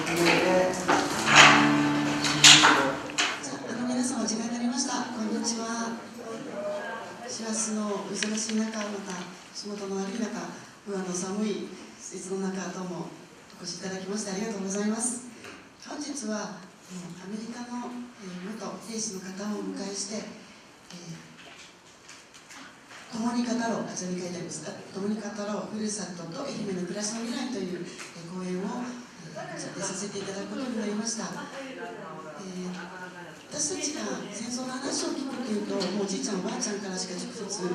皆様時間になりました。こんにちは。師走の忙しい中、また仕事の悪い中、不安の寒い季節の中、どうもお越しいただきましてありがとうございます。本日はアメリカの元兵士の方をお迎えして、共に語ろう、あちらに書いてありますが、共に語ろう、ふるさとと愛媛の暮らしの未来という講演をさせていただくことになりました。私たちが戦争の話を聞くというと、もうおじいちゃんおばあちゃんからしか直接聞く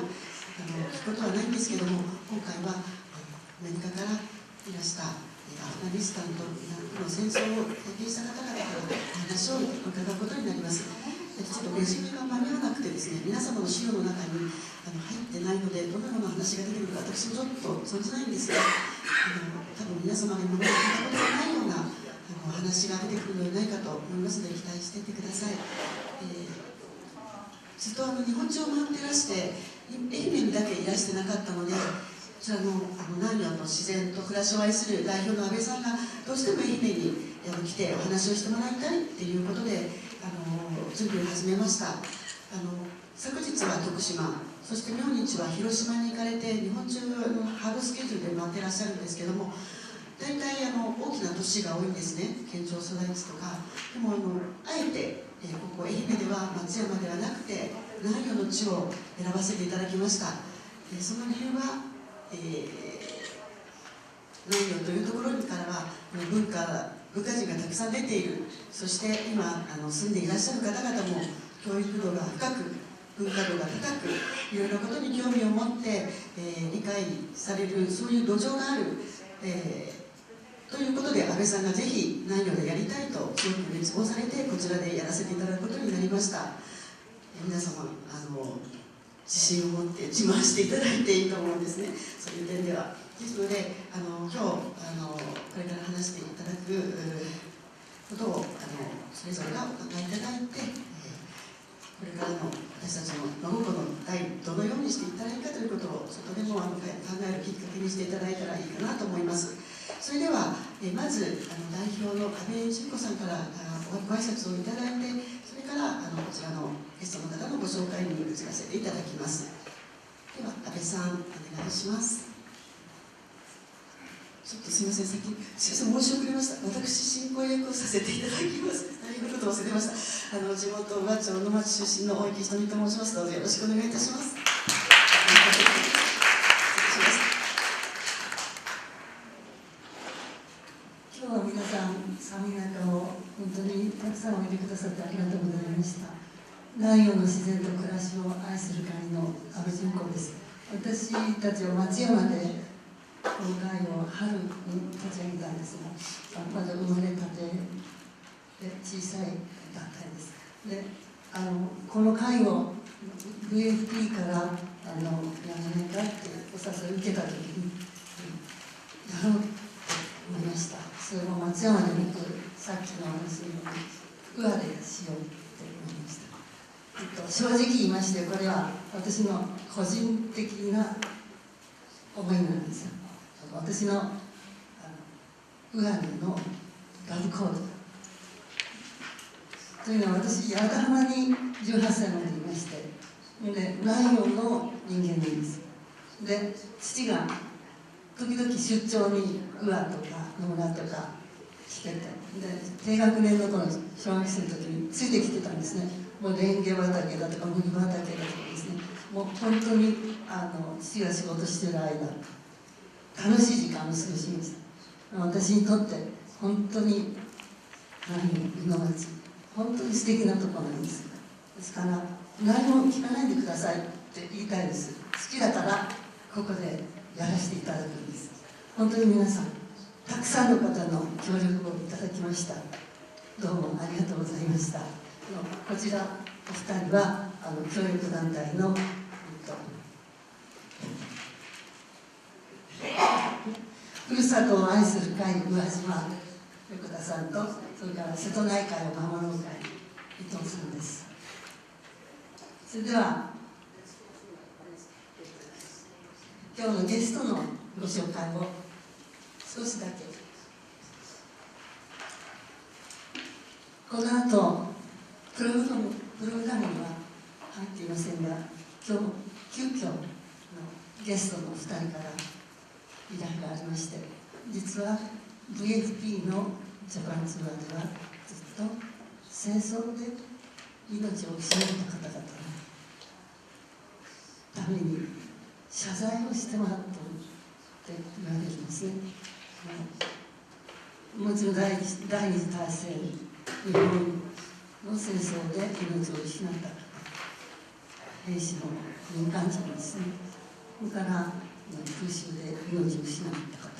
ことはないんですけども、今回はアメリカからいらしたアフガニスタンとイラクの戦争を体験した方々からお話を伺うことになります。ちょっとレジュメが間に合わなくてですね、皆様の資料の中に入ってないので、どのような話が出てくるか私もちょっと存じないんですが、多分皆様が今まで聞いたことがないようなお話が出てくるのではないかと思いますので、期待していてください。ずっと日本中を回っていらして、愛媛にだけいらしてなかったので、こちらの南予の自然と暮らしを愛する代表の安倍さんがどうしても愛媛に来てお話をしてもらいたいということで準備を始めました。昨日は徳島、そして明日は広島に行かれて、日本中のハードスケジュールで回っていらっしゃるんですけども、大体大きな都市が多いんですね、県庁所在地とか。でもあえてここ愛媛では松山ではなくて南予の地を選ばせていただきました。その理由は、南予というところからは文化人がたくさん出ている。そして今住んでいらっしゃる方々も教育度が深く、文化度が高く、いろいろなことに興味を持って、理解される、そういう土壌がある、ということで安倍さんがぜひ南予でやりたいと強く熱望されて、こちらでやらせていただくことになりました。皆様自信を持って自慢していただいていいと思うんですね、そういう点では。ですので今日これから話していただくことをそれぞれがお考えいただいて、これからの私たちの真心の代、どのようにしていったらいいかということをちょっとでも考えるきっかけにしていただいたらいいかなと思います。それではまず代表の安倍純子さんからご挨拶をいただいて、それからこちらのゲストの方のご紹介に移らせていただきます。では安倍さん、お願いします。ちょっとすみません、申し遅れました。私、進行役をさせていただきます。大変なことを忘れてました。地元宇和町野町出身の大池ひとみと申します。どうぞよろしくお願いいたします。今日は皆さん、寒い中を本当にたくさんおいでくださってありがとうございました。南予の自然と暮らしを愛する会の安倍純子です。私たちは松山でこの会を春に立ち上げたんですが、まだ生まれたてで小さい団体です。でこの会を VFP からやらないかってお誘いを受けた時にやろうと思いました。それも松山でなく、さっきの話の宇和でしようと思いました。正直言いまして、これは私の個人的な思いなんですよ。私の宇和のラブコードというのは、私八幡浜に18歳までいまして、で南予の人間なんです。で父が時々出張に宇和とか野村とか来てて、で低学年の頃、小学生の時についてきてたんですね。もうレンゲ畑だとか麦畑だとかですね、もう本当に父が仕事してる間楽しい時間を過ごしました。私にとって本当に宇野町、本当に素敵なところなんです。ですから何も聞かないでくださいって言いたいです。好きだからここでやらせていただくんです。本当に皆さん、たくさんの方の協力をいただきました。どうもありがとうございました。こちらお二人は協力団体のふるさとを愛する会宇和島横田さんと、それから瀬戸内海を守ろう会伊藤さんです。それでは今日のゲストのご紹介を少しだけ。この後プログラムは入っていませんが、今日急遽のゲストの2人から依頼がありまして、実は VFP のジャパンツアーではずっと戦争で命を失った方々のために謝罪をしてもらったって言われるんですね。もちろん第二次大戦、日本の戦争で命を失った方、兵士の民間人ですね、それから空襲で命を失った方、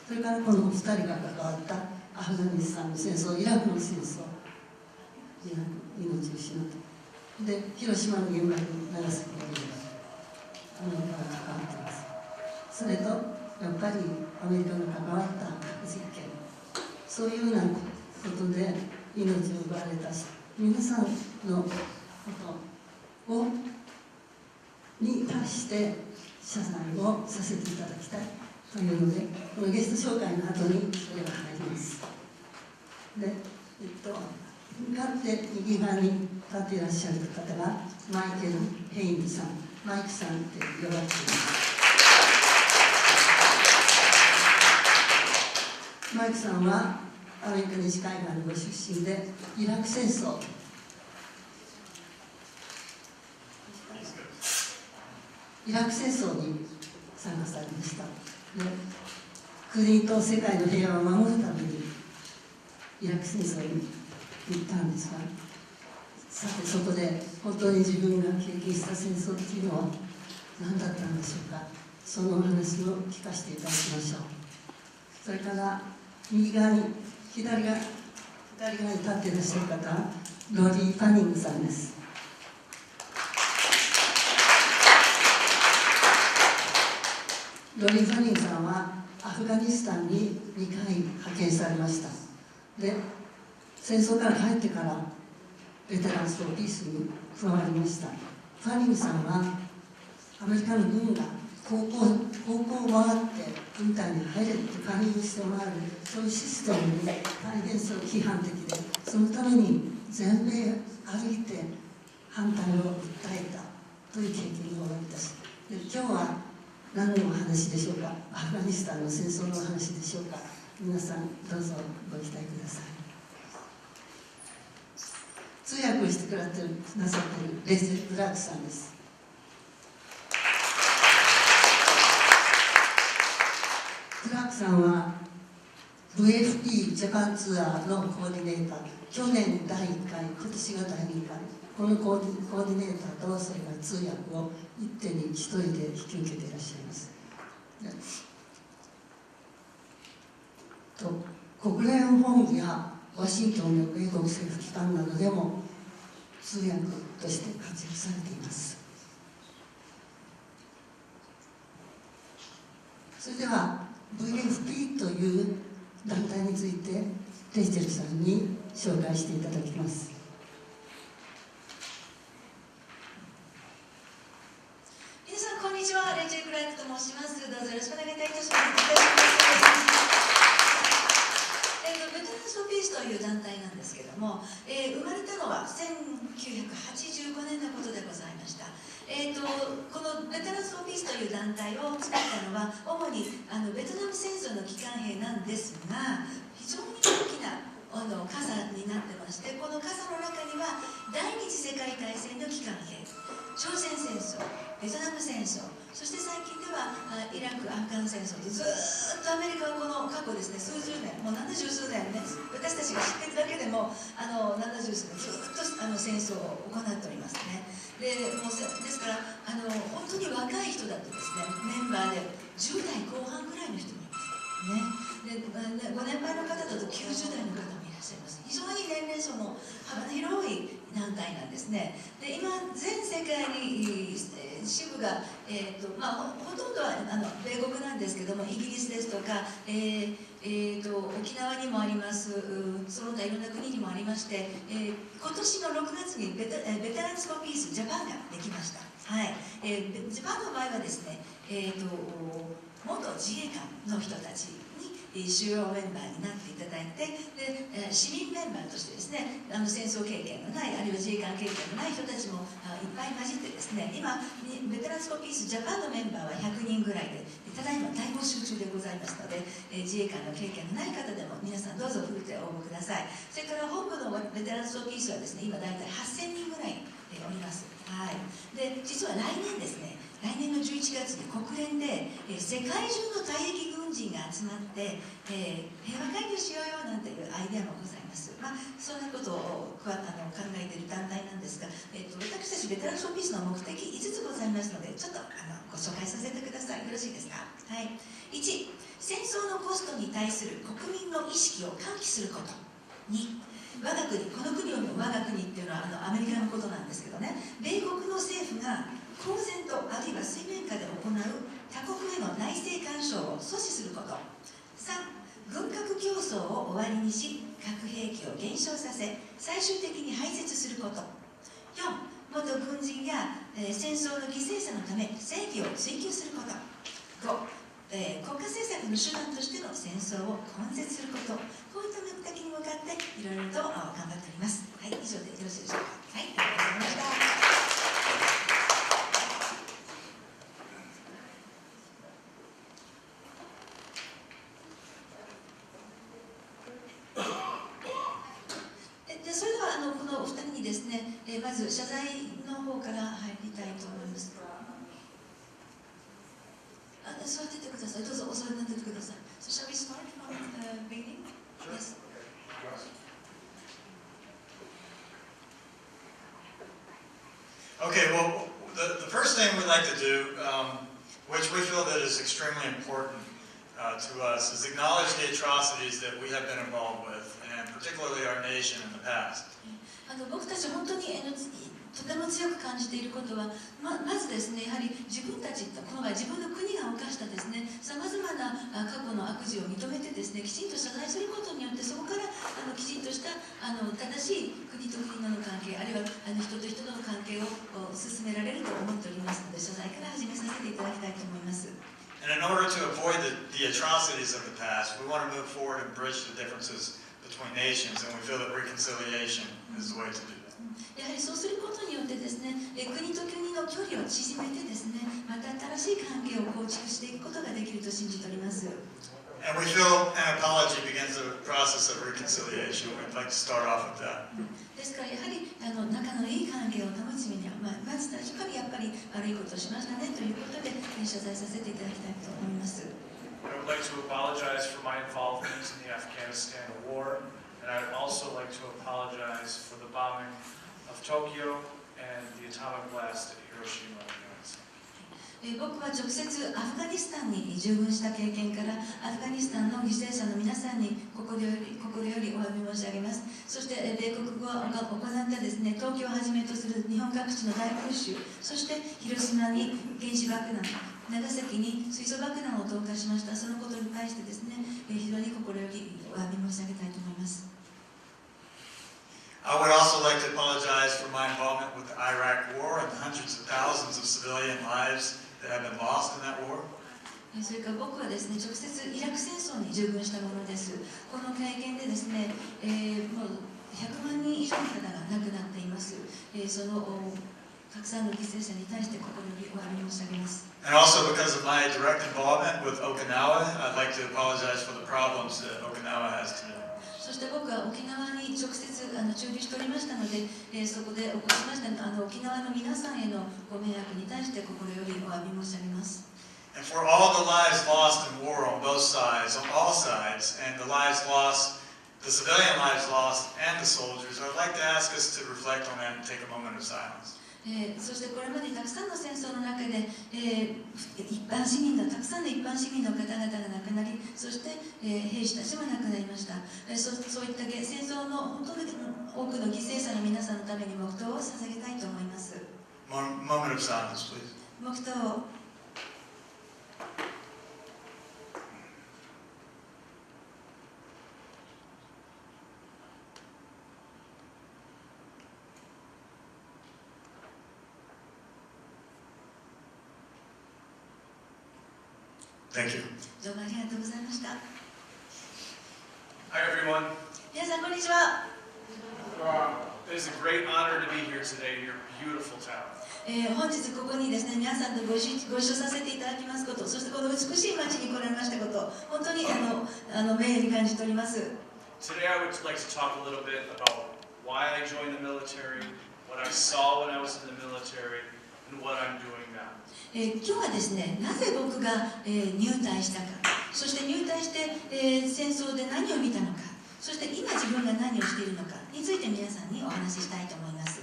それからこの2人が関わったアフガニスタンの戦争、イラクの戦争、命を失ったで、広島の原爆、長崎の原爆、アメリカが関わっています。それとやっぱりアメリカが関わった核実験、そういうようなことで命を奪われた皆さんのことをに対して謝罪をさせていただきたいというので、このゲスト紹介の後にそれが入ります。で、向かって右側に立っていらっしゃる方がマイケル・ヘインズさん、マイクさんって呼ばれています。マイクさんはアメリカ西海岸のご出身で、イラク戦争、イラク戦争に参加されました。で、国と世界の平和を守るためにイラク戦争に行ったんですが、さてそこで本当に自分が経験した戦争っていうのは何だったんでしょうか。そのお話を聞かせていただきましょう。それから右側に左側に立っていらっしゃる方はロリー・ファニングさんです。ロリー・ファニングさんはアフガニスタンに2回派遣されました。で、戦争から帰ってからベテランス・フォー・ピースに加わりました。ファニングさんはアメリカの軍が高校を回って軍隊に入れって勧誘して回る、そういうシステムに大変そう批判的で、そのために全米歩いて反対を訴えたという経験がおありです。で、今日は何のお話でしょうか。アフガニスタンの戦争のお話でしょうか。皆さんどうぞご期待ください。通訳をしてくださっているレスリー・クラークさんです。クラークさんは VFP ジャパンツアーのコーディネーター、去年第1回、今年が第2回、このコーディネーターとそれから通訳を一手に一人で引き受けていらっしゃいます。国連本部やワシントンの米国政府機関などでも通訳として活躍されています。それでは VFP という団体についてレイチェルさんに紹介していただきます。皆さんこんにちは、レイチェル・クラークと申します。どうぞよろしくお願いいたします。ベテランス・フォー・ピースという団体なんですけれども、生まれたのは1985年のことでございました。このベテランス・フォー・ピースという団体を作ったのは主にベトナム戦争の帰還兵なんですが、非常に大きな傘になってまして、この傘の中には第二次世界大戦の帰還兵、朝鮮戦争、ベトナム戦争、そして最近ではイラク・アフガン戦争とずっとアメリカはこの過去ですね、数十年、もう70数年ね、私たちが知ってるだけでも70数年ずっと戦争を行っておりますね。ですから本当に若い人だとですね、メンバーで10代後半ぐらいの人もいますね。でご年配の方だと90代の方もいらっしゃいます。非常に年齢層の幅の広い団体なんですね。で、今全世界に支部が、ほとんどは米国なんですけども、イギリスですとか、沖縄にもあります、その他いろんな国にもありまして、今年の6月にベテランス・フォー・ピース・ジャパンができました。はい、ジャパンの場合はですね、元自衛官の人たちに主要メンバーになっていただいて、で市民メンバーとしてですね、戦争経験のない、あるいは自衛官経験のない人たちもいっぱい混じってですね、今ベテランス・フォー・ピースジャパンのメンバーは100人ぐらいで、ただいま大募集中でございますので、自衛官の経験のない方でも皆さんどうぞふるって応募ください。それから本部のベテランス・フォー・ピースはですね、今大体8000人ぐらいおります。はい、で実は来年ですね、来年の11月に国連で世界中の退役軍人が集まって平和会議をしようよなんていうアイデアもございます。そんなことを考えている団体なんですが、私たちベテランス・フォー・ピースの目的5つございますので、ちょっとご紹介させてください。よろしいですか。はい、1、戦争のコストに対する国民の意識を喚起すること。2、我が国、この国を我が国っていうのはアメリカのことなんですけどね、米国の政府が公然とあるいは水面下で行う他国への内政干渉を阻止すること。3、軍拡競争を終わりにし、核兵器を減少させ、最終的に廃絶すること。4、元軍人や、戦争の犠牲者のため正義を追求すること。5、国家政策の手段としての戦争を根絶すること。こういった目的に向かっていろいろと頑張っております。はい、以上でよろしいでしょうか。はい、ありがとうございました。それではこのお二人にですね、まず謝罪の方から入りたいと思います。座っててください。どうぞお座りになっててください。So shall we start from the beginning? Yes. Okay, well, the first thing we'd like to do, which we feel that is extremely important to us, is acknowledge the atrocities that we have been involved with, and particularly our nation in the past. 僕たち本当にとても強く感じていることは、まずですね、やはり自分たち、この場合自分の国が犯したですね、さまざまな過去の悪事を認めてですね、きちんと謝罪することによって、そこからきちんとした正しい国と国の関係、あるいは人と人との関係を進められると思っておりますので、謝罪から始めさせていただきたいと思います。And in order to avoid the atrocities of the past, we want to move forward and bridge the differences between nations, and we feel that reconciliation is the way to do that. やはりそうすることによってですね、国と国の距離を縮めてですね、また新しい関係を構築していくことができると信じております。And we feel an apology begins the process of reconciliation. We'd like to start off with that. ですからやはり仲のいい関係を保つには、まず最初からやっぱり悪いことをしましたねということで謝罪させていただきたいと思います。I would like to apologize for my involvement in the Afghanistan war, and I would also like to apologize for the bombing of Tokyo and the atomic blast at Hiroshima and Nagasaki. 僕は直接アフガニスタンに従軍した経験からアフガニスタンの犠牲者の皆さんに心よりお詫び申し上げます。そして米国が行ったですね、東京をはじめとする日本各地の大空襲、そして広島に原子爆弾、長崎に水素爆弾を投下しました。そのことに対してですね、非常に心よりお詫び申し上げたいと思います。I would also like to apologize for my involvement with the Iraq War and the hundreds of thousands of civilian lives that have been lost in that war. それから僕はですね、直接イラク戦争に従軍したものです。この経験でですね、もう100万人以上の方が亡くなっています。そのたくさんの犠牲者に対して心よりお詫び申し上げます。And also because of my direct involvement with Okinawa, I'd like to apologize for the problems that Okinawa has today. そして僕は沖縄に直接駐留しておりましたので、そこで起こしました沖縄の皆さんへのご迷惑に対して心よりお詫び申し上げます。And for all the lives lost in war on both sides, on all sides, and the lives lost, the civilian lives lost, and the soldiers, I'd like to ask us to reflect on that and take a moment of silence. そしてこれまでたくさんの戦争の中で、たくさんの一般市民の方々が亡くなり、そして、兵士たちも亡くなりました。そういった戦争の本当に多くの犠牲者の皆さんのために黙祷を捧げたいと思います。Moment of silence, please. 黙祷。Thank you. どうもありがとうございました。Hi everyone. 皆さんこんにちは。It is a great honor to be here today in your beautiful town. 本日ここにですね、皆さんとご一緒させていただきますこと、そしてこの美しい街に来られましたこと、本当に名誉に感じております。Today I would like to talk a little bit about why I joined the military, what I saw when I was in the military, and what I'm doing now. 今日はですね、なぜ僕が入隊したか、そして入隊して戦争で何を見たのか、そして今自分が何をしているのかについて皆さんにお話ししたいと思います。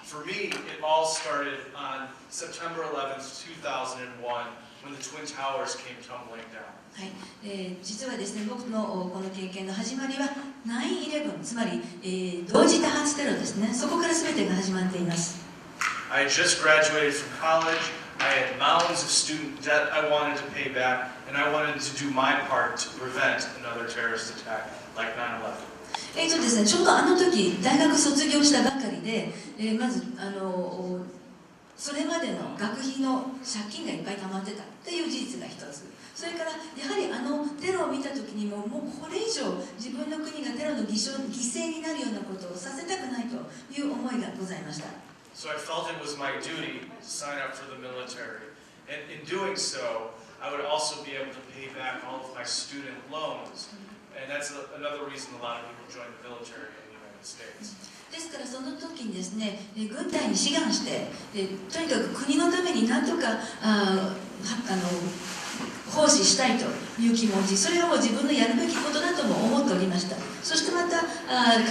For me, it all started on September 11th, 2001, when the Twin Towers came tumbling down. はい、実はですね、僕のこの経験の始まりは 9/11、つまり、同時多発テロですね。そこから全てが始まっています。I had just graduated from college. I had mountains of student debt I wanted to pay back, and I wanted to do my part to prevent another terrorist attack like 9/11. ですね、ちょうどあの時大学卒業したばかりで、まずそれまでの学費の借金がいっぱい溜まってたという事実が一つ、それからやはりテロを見た時にもうこれ以上自分の国がテロの犠牲になるようなことをさせたくないという思いがございました。So I felt it was my duty to sign up for the military, and in doing so, I would also be able to pay back all of my student loans, and that's another reason a lot of people join the military in the United States. ですからその時にですね、軍隊に志願して、とにかく国のために何とか奉仕したいという気持ち、それがもう自分のやるべきことだとも思っておりました。そしてまた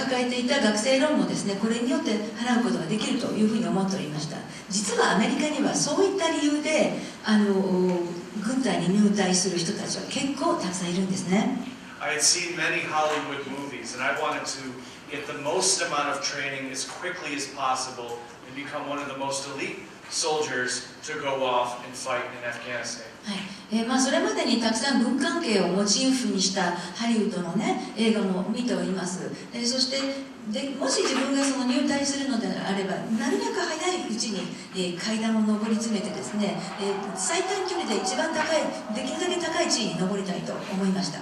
抱えていた学生ローンもですね、これによって払うことができるというふうに思っておりました。実はアメリカにはそういった理由で軍隊に入隊する人たちは結構たくさんいるんですね。I had seen many Hollywood movies, and I wanted to get the most amount of training as quickly as possible and become one of the most elite soldiers to go off and fight in Afghanistan. はい、それまでにたくさん軍関係をモチーフにしたハリウッドの、ね、映画も見ております。そしてもし自分がその入隊するのであれば、なるべく早いうちに、階段を上り詰めてですね、最短距離で一番高い、できるだけ高い地位に上りたいと思いました。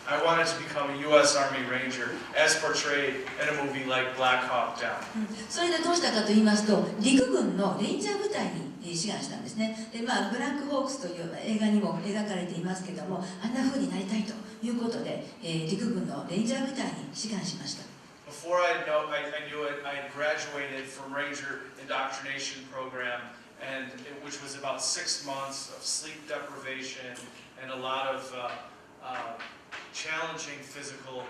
I wanted to become a U.S. Army Ranger, as portrayed in a movie like Black Hawk Down. それでどうしたかと言いますと、陸軍のレンジャー部隊に志願したんですね。で、ブラックホークスという映画にも描かれていますけれども、あんな風になりたいということで、陸軍のレンジャー部隊に志願しました。Before I knew it, I had graduated from Ranger indoctrination program, which was about 6 months of sleep deprivation and a lot of challenging physical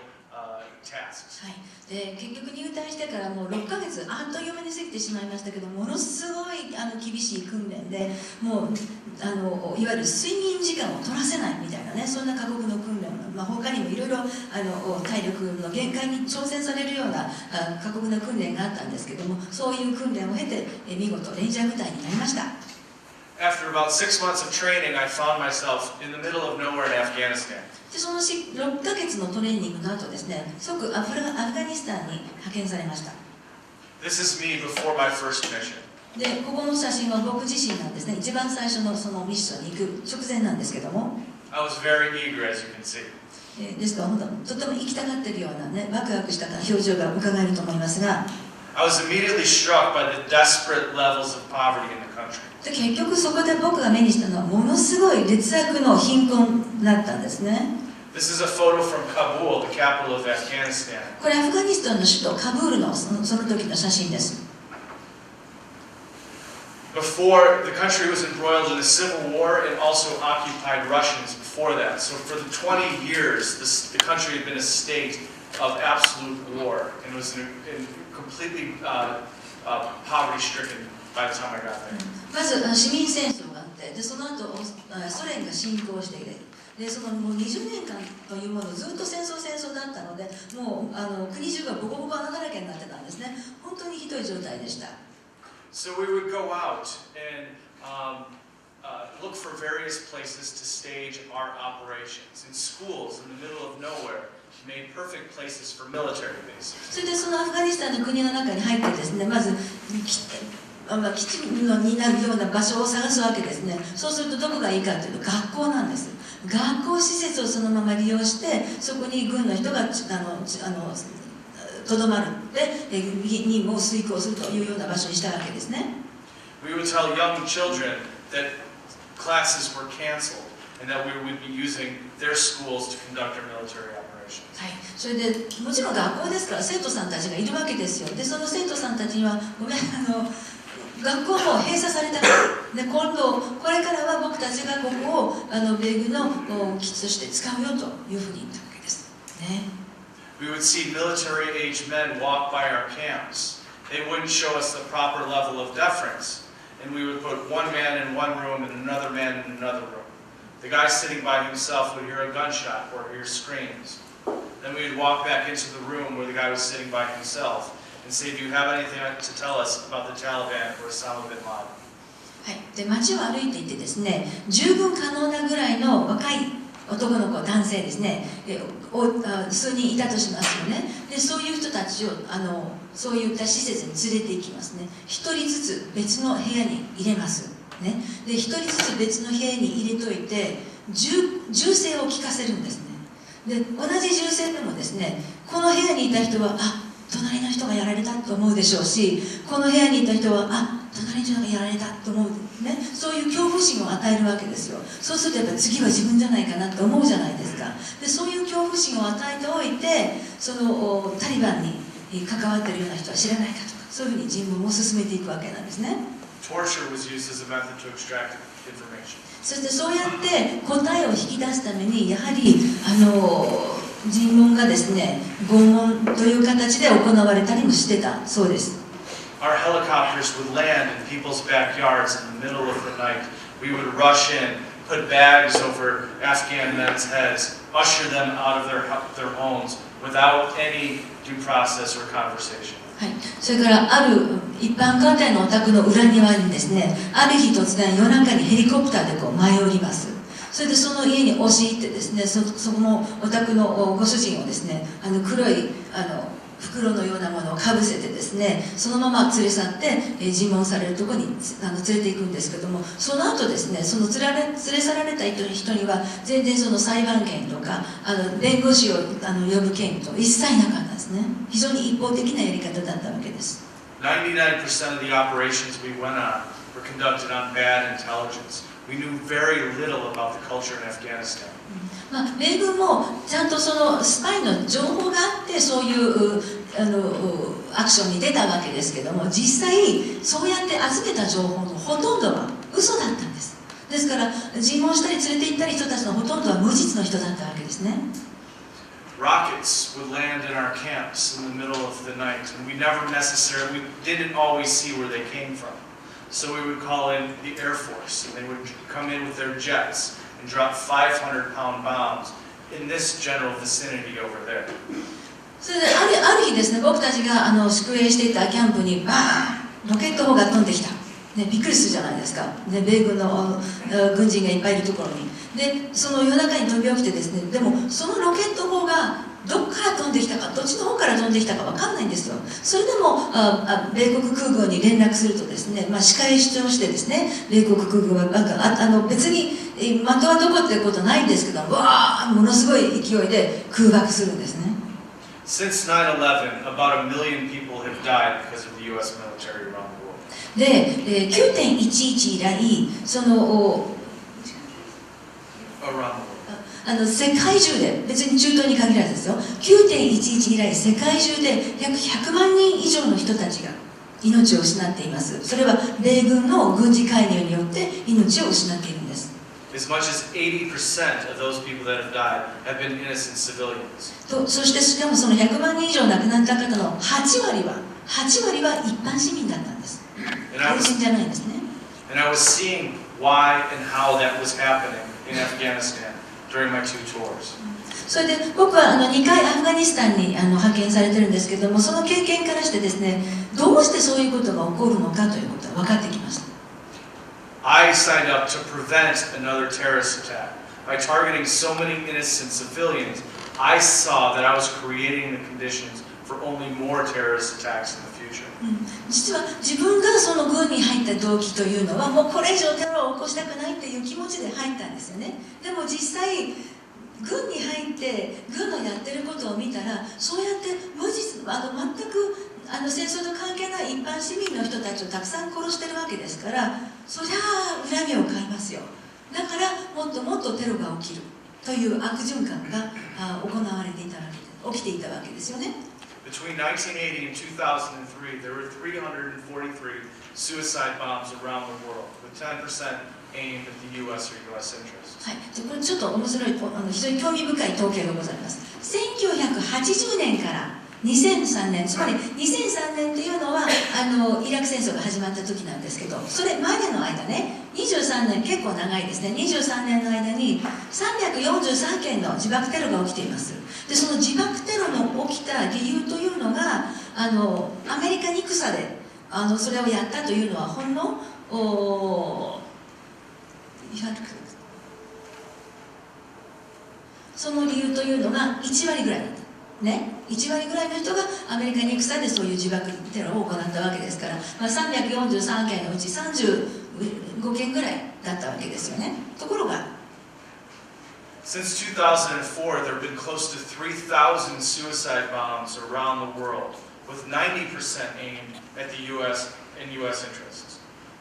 tasks. はい、で結局入隊してからもう6ヶ月あっという間に過ぎてしまいましたけど、ものすごい厳しい訓練で、もういわゆる睡眠時間を取らせないみたいなね、そんな過酷の訓練を、他にもいろいろ体力の限界に挑戦されるような過酷な訓練があったんですけども、そういう訓練を経て見事レンジャー部隊になりました。After about 6 months of training, I found myself in the middle of nowhere in Afghanistan. でその6ヶ月のトレーニングの後ですね、即アフガニスタンに派遣されました。This is me before my first mission. でここの写真は僕自身なんですね。一番最初のそのミッションに行く直前なんですけども、I was very eager, as you can see. ですから本当とても行きたがっているようなね、ワクワクした表情が伺えると思いますが、I was immediately struck by the desperate levels of poverty in the country. で結局そこで僕が目にしたのはものすごい劣悪の貧困だったんですね。This is a photo from Kabul, the capital of Afghanistan. これアフガニスタンの首都カブールのその時の写真です。Before, the country was embroiled in a civil war and also occupied Russians before that. So for the 20 years, the country had been a state of absolute war and was completely poverty-stricken by the time I got there. まず市民戦争があって、でその後ソ連が侵攻している。でそのもう20年間というものずっと戦争だったので、もう国中がボコボコ穴だらけになってたんですね。本当にひどい状態でした。So we would go out and look for various places to stage our operations. In schools in the middle of nowhere, made perfect places for military bases. それでそのアフガニスタンの国の中に入ってですね、まず基地になるような場所を探すわけですね。そうするとどこがいいかというと学校なんです。学校施設をそのまま利用して、そこに軍の人がとどまるで、任務を遂行するというような場所にしたわけですね。We would tell young children that classes were canceled and that we would be using their schools to conduct our military operations. はい、それでもちろん学校ですから生徒さんたちがいるわけですよ。でその生徒さんたちにはごめん学校も閉鎖されたからで今度これからは僕たちがここを米軍の基地として使うよというふうに言ったわけですね。We would see military-aged men walk by our camps. They wouldn't show us the proper level of deference, and we would put one man in one room and another man in another room. The guy sitting by himself would hear a gunshot or hear screams. Then we would walk back into the room where the guy was sitting by himself and say, "Do you have anything to tell us about the Taliban or Osama bin Laden?" はい、で街を歩いていてですね、十分可能なぐらいの若い男の子、男性ですね、数人いたとしますよね。でそういう人たちをそういった施設に連れて行きますね。一人ずつ別の部屋に入れます、ね、で一人ずつ別の部屋に入れといて銃声を聞かせるんですね。で同じ銃声でもですね、この部屋にいた人は隣の人がやられたと思うでしょうし、この部屋にいた人は隣の人がやられたと思う、ね、そういう恐怖心を与えるわけですよ。そうするとやっぱり次は自分じゃないかなと思うじゃないですか。でそういう恐怖心を与えておいて、そのタリバンに関わっているような人は知らないかとか、そういうふうに尋問を進めていくわけなんですね。Torture was used as a method to extract information. そしてそうやって答えを引き出すためにやはり尋問がですね、拷問という形で行われたりもしてたそうです。Our helicopters would land in people's backyards in the middle of the night. We would rush in, put bags over Afghan men's heads, usher them out of their homes without any due process or conversation. はい、それからある一般家庭のお宅の裏庭にですね、ある日突然夜中にヘリコプターで舞い降ります。それでその家に押し入ってですね、そこのお宅のご主人をですね、黒い袋のようなものをかぶせてですね、そのまま連れ去って尋問されるところに連れていくんですけども、その後ですね、その連れ去られた人には全然その裁判権とか弁護士を呼ぶ権と一切なかったですね。非常に一方的なやり方だったわけです。99% of the operations we went on were conducted on bad intelligence. We knew very little about the culture in Afghanistan. 米軍もちゃんとそのスパイの情報があってそういうアクションに出たわけですけども、実際そうやって集めた情報のほとんどは嘘だったんです。ですから尋問したり連れて行ったり人たちのほとんどは無実の人だったわけですね。Rockets would land in our camps in the middle of the night, and we didn't always see where they came from. So we would call in the Air Force, and they would come in with their jets and drop 500-pound bombs in this general vicinity over there. それである日ですね、僕たちが宿営していたキャンプにバーンロケット砲が飛んできた、ね、びっくりするじゃないですか、ね、米軍の軍人がいっぱいいるところに。でその夜中に飛び起きてですね、でもそのロケット砲がどこから飛んできたか、どっちの方から飛んできたか分かんないんですよ。それでも米国空軍に連絡するとですね、仕返しとしてですね、米国空軍は別に的はどこっていうことないんですけど、ものすごい勢いで空爆するんですね。Since 9/11, about 1 million people have died because of the U.S. military around the world. で、9.11 以来、その世界中で、別に中東に限らずですよ、9.11 以来世界中で約100万人以上の人たちが命を失っています。それは米軍の軍事介入によって命を失っているんです。As much as 80% of those people that have died have been innocent civilians. そしてしかもその100万人以上亡くなった方の8割は一般市民だったんです。兵士じゃないんですね。And I was seeing why and how that was happening in Afghanistan during my 2 tours. それで僕は2回アフガニスタンに派遣されてるんですけども、その経験からしてですね、どうしてそういうことが起こるのかということが分かってきました。I signed up to prevent another terrorist attack. By targeting so many innocent civilians, I saw that I was creating the conditions for only more terrorist attacks in the future. 実は自分がその軍に入った動機というのはもうこれ以上テロを起こしたくないっていう気持ちで入ったんですよね。でも実際軍に入って軍のやってることを見たらそうやって無実全く戦争と関係ない一般市民の人たちをたくさん殺してるわけですから、そりゃあ恨みを買いますよ。だからもっともっとテロが起きるという悪循環が行われていたわけで起きていたわけですよね。Between 1980 and 2003, there were 343 suicide bombs around the world, with 10% aimed at the U.S. or U.S. interests. はい、でこれちょっと面白い非常に興味深い統計がございます。1980年から2003年、つまり2003年というのはイラク戦争が始まった時なんですけど、それまでの間ね、23年、結構長いですね、23年の間に343件の自爆テロが起きています。でその自爆テロの起きた理由というのがアメリカに草でそれをやったというのはほんのその理由というのが1割ぐらいだったね、1割ぐらいの人がアメリカに草でそういう自爆テロを行ったわけですから、343件のうち35件ぐらいだったわけですよね。ところがSince 2004, there have been close to 3,000 suicide bombs around the world, with 90% aimed at the U.S. and U.S. interests.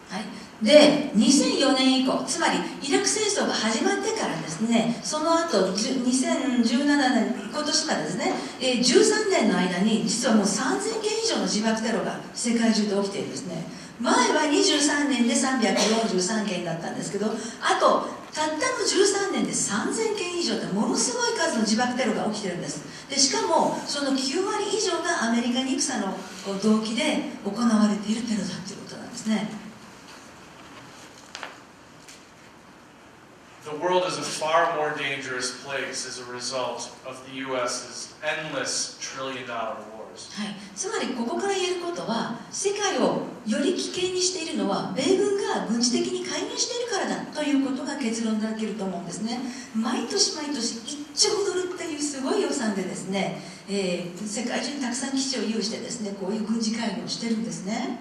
はい、で2004年以降、つまりイラク戦争が始まってからですね、その後2017年、今年までですね、13年の間に実はもう3000件以上の自爆テロが世界中で起きているんですね。前は23年で343件だったんですけど、あとたったの13年で3000件以上ってものすごい数の自爆テロが起きてるんです。でしかもその9割以上がアメリカに戦の動機で行われているテロだということなんですね。The world is a far more dangerous place as a result of the U.S.'s endless trillion-dollar wars. はい、つまりここから言えることは、世界をより危険にしているのは米軍が軍事的に介入しているからだということが結論いただけると思うんですね。毎年毎年1兆ドルっていうすごい予算でですね、世界中にたくさん基地を有してですね、こういう軍事介入をしてるんですね。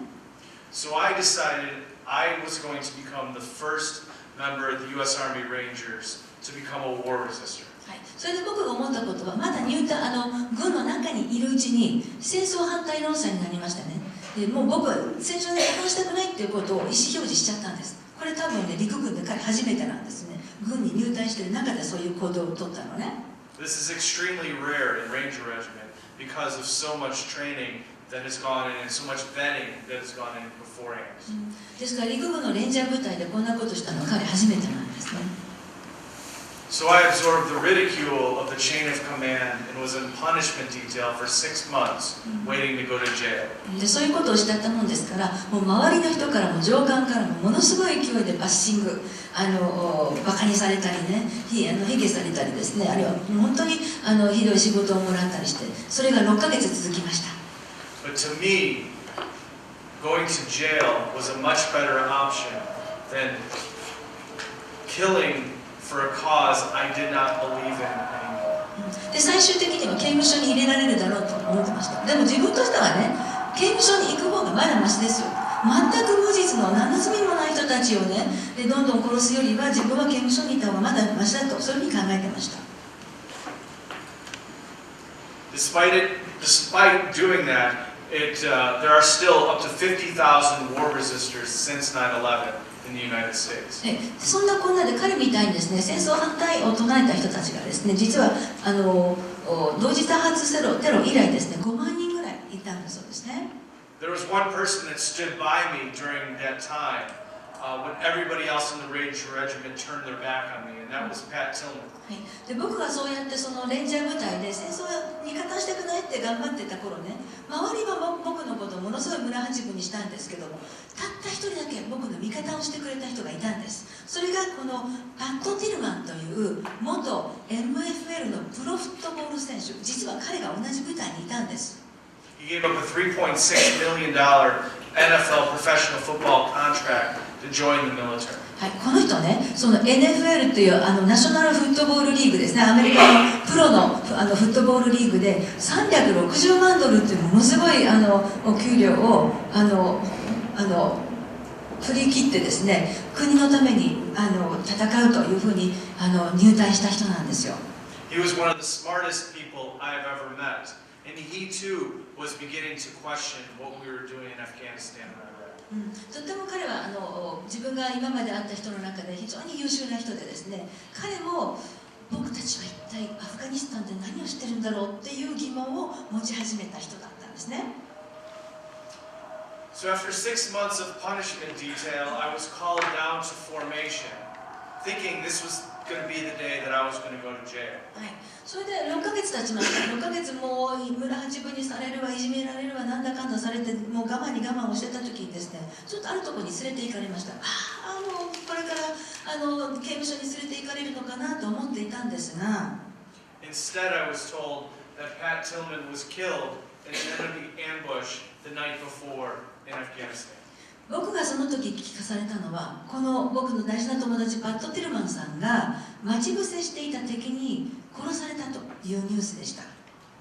So I decided I was going to become the first member of the U.S. Army Rangers to become a war resistor. はい、それで僕が思ったことは、まだ軍の中にいるうちに戦争反対論者になりましたね。でもう僕は戦争に加担したくないっていうことを意思表示しちゃったんです。これ多分ね、陸軍で彼初めてなんですね。軍に入隊してる中でそういう行動をとったのね。This is extremely rare in Ranger Regiment because of so much training that has gone in and so much vetting that has gone in beforehand. ですから陸軍のレンジャー部隊でこんなことしたのは彼初めてなんですね。So I absorbed the ridicule of the chain of command and was in punishment detail for 6 months, waiting to go to jail. でそういうことをしたったもんですから、もう周りの人からも上官からもものすごい勢いでバッシング、バカにされたりね、卑下されたりですね、あるいは本当にひどい仕事をもらったりして、それが6ヶ月続きました。But to me, going to jail was a much better option than killing for a cause I did not believe in anymore. で最終的には刑務所に入れられるだろうと思ってました。でも自分としてはね、刑務所に行く方がまだマシですよ。全く無実の何の罪もない人たちをね、どんどん殺すよりは自分は刑務所にいた方がまだマシだと、そういうふうに考えてました。Despite doing that, there are still up to 50,000 war resistors since 9/11 in the United States. そんなこんなで彼みたいにですね、戦争反対を唱えた人たちがですね、実は同時多発テロ以来ですね、5万人ぐらいいたんだそうですね。There was one person that stood by me during that time when everybody else in the Ranger Regiment turned their back on me, and that was Pat Tillman. はい、で僕がそうやってそのレンジャー部隊で戦争に加担したくないって頑張ってた頃ね、周りは僕のことをものすごい村八分にしたんですけども、たった一人だけ僕の味方をしてくれた人がいたんです。それがこのパット・ティルマンという元 MFL のプロフットボール選手、実は彼が同じ部隊にいたんです。He gave up a $3.6 million NFL professional football contract to join the military. はい、この人ね、その NFL というナショナルフットボールリーグですね、アメリカのプロのフットボールリーグで360万ドルっていうものすごいお給料を振り切ってですね、国のために戦うというふうに入隊した人なんですよ。He was one of the smartest people I have ever met, and he too was beginning to question what we were doing in Afghanistan and Iraq. とても彼は自分が今まで会った人の中で非常に優秀な人でですね、彼も僕たちは一体アフガニスタンで何をしてるんだろうっていう疑問を持ち始めた人だったんですね。So after 6 months of punishment detail, I was called down to formation, thinking this was going to be the day that I was going to go to jail. はい、それで6ヶ月経ちました。6ヶ月もう村八分にされるわ、いじめられるわ、なんだかんだされて、もう我慢に我慢をしてた時にですね、ちょっとあるところに連れて行かれました。これから刑務所に連れて行かれるのかなと思っていたんですが、 Instead, I was told that Pat Tillman was killed in an enemy ambush the night before in Afghanistan. 僕がその時聞かされたのは、この僕の大事な友達パット・ティルマンさんが待ち伏せしていた敵に殺されたというニュースでした。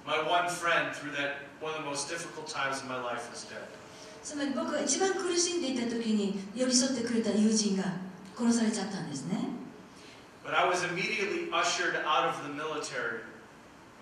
My one friend through that one of the most difficult times in my life was dead. つまり僕が一番苦しんでいた時に寄り添ってくれた友人が殺されちゃったんですね。 But I was immediately ushered out of the military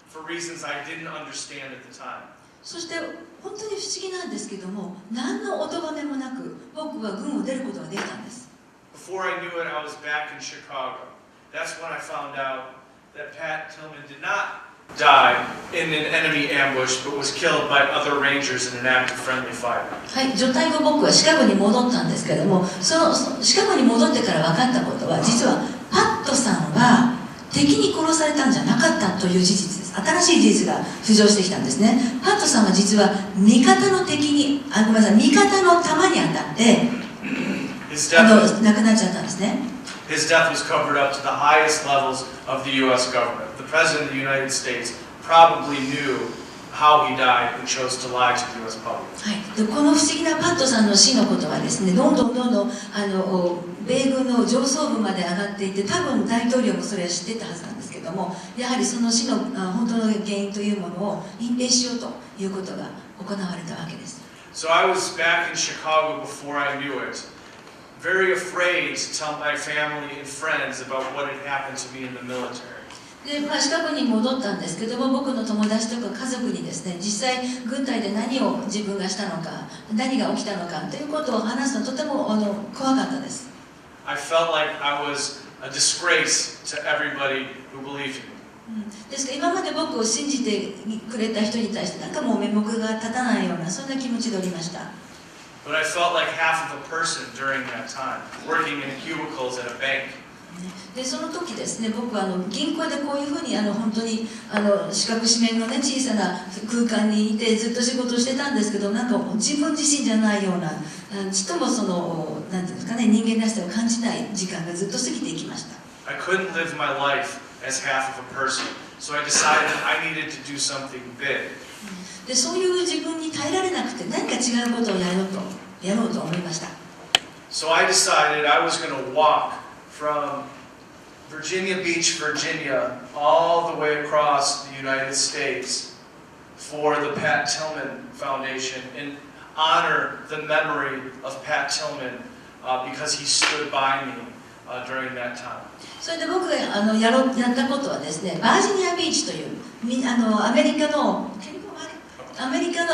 for reasons I didn't understand at the time. そして本当に不思議なんですけども、何のお咎めもなく僕は軍を出ることができたんです。 Before I knew it, I was back in Chicago. That's when I found out that Pat Tillman did not die in an enemy ambush, but was killed by other Rangers in an act of friendly fire. はい、除隊後僕はシカゴに戻ったんですけども、そのシカゴに戻ってから分かったことは、実はパットさんは敵に殺されたんじゃなかったという事実です。新しい事実が浮上してきたんですね。パットさんは実は味方の敵に、ごめんなさい、味方の弾に当たって亡くなっちゃったんですね。His death was covered up to the highest levels of the U.S. government. The President of the United States probably knew how he died and chose to lie to the U.S. public. はい、でこの不思議なパットさんの死のことはですね、どんどん米軍の上層部まで上がっていて、多分大統領もそれは知ってたはずなんですけども、やはりその死の本当の原因というものを隠蔽しようということが行われたわけです。 So I was back in Chicago before I knew it, very afraid to tell my family and friends about what had happened to me in the military. でシカゴに戻ったんですけども、僕の友達とか家族にですね、実際軍隊で何を自分がしたのか、何が起きたのかということを話すのはとても怖かったです。 I felt like I was a disgrace to everybody who believed in me. ですから今まで僕を信じてくれた人に対してなんかもう面目が立たないような、そんな気持ちでおりました。 But I felt like half of a person during that time, working in cubicles at a bank. でその時ですね、僕は銀行でこういうふうに本当に四角四面のね小さな空間にいてずっと仕事をしてたんですけど、なんか自分自身じゃないような、ちっともなんていうんですかね、人間らしさを感じない時間がずっと過ぎていきました。 I couldn't live my life as half of a person, so I decided I needed to do something big. でそういう自分に耐えられなくて、何か違うことをやろうと思いました。 So I decided I was going to walk from Virginia Beach, Virginia, all the way across the United States for the Pat Tillman Foundation and honor the memory of Pat Tillman because he stood by me during that time. それで僕がやったことはですね、バージニアビーチというアメリカの